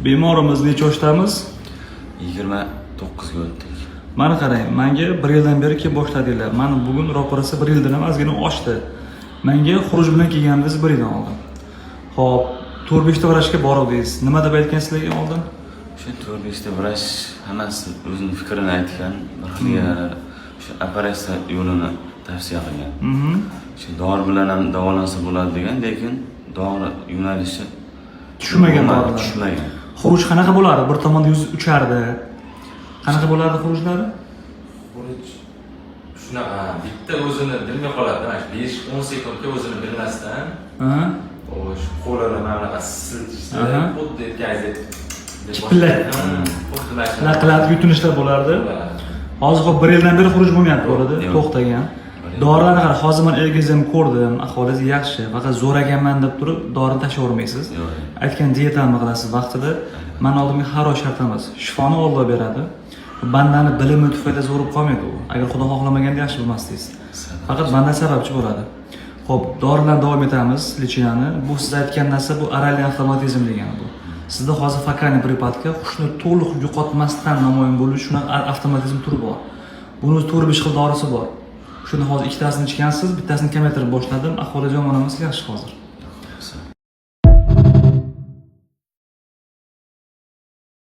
Bemorimiz necha yoshdamiz? 29 ga o'tdik. Mana qarang, menga 1 yildan beri kelib boshladinglar. Mana bugun ro'parasi 1 yildan ham ozgina oshdi. Menga xuruj bilan kelganingiz 1 yildan oldin. Xo'p, 4-5 ta vrachga boruvdingiz. Nima deb aytgan sizlarga oldin? O'sha 4-5 ta vrach hammasi o'zining fikrini aytgan, bir xilga o'sha operatsiya yo'lini tavsiya qilgan. Shu dori bilan ham davolansa bo'ladi degan, lekin dori yo'nalishi tushmagan dorilar. Tushmagan. Xuruj qanaqa bo'lardi? Bir tomonda yuz uchardi. Qanaqa bo'lardi xurujlari? Xuruj shunaqa bitta o'zini bilmay qoladi, mana 5-10 sekundga o'zini bilmasdan. O'sh qo'lini mana bunaqa siltishda, xuddi laqilab yutunishlar bo'lardi. Hozir xo'p 1 yildan beri xuruj bo'lmayapti bo'ladi, to'xtagan. Dorilarni qara, hozir men ergingizni ham ko'rdim, ahvolingiz yaxshi. Faqat zo'raganman deb turib, dorini tashlavermaysiz. Aytgan dietamni qilasiz vaqtida. Men oldimga har oy shart emas. Shifoni Alloh beradi. Bandani bilimi tufayli zo'rib qolmaydi u. Agar Xudo xohlamaganda yaxshi bo'lmasdingiz. Faqat banda sababchi bo'ladi. Xo'p, dorilardan davom etamiz, lechinani. Bu siz aytgan narsa bu oralniy avtomatizm degani bu. Sizda hozir fakalniy preparatga hushni to'liq yo'qotmasdan namoyon bo'lish shunaqa avtomatizm turi bor. Buni 4-5 xil dorisi bor. Shuni hozir ikkitasini ichgansiz, bittasini kamaytirib boshladim. Ahvoli yomon emas, yaxshi hozir.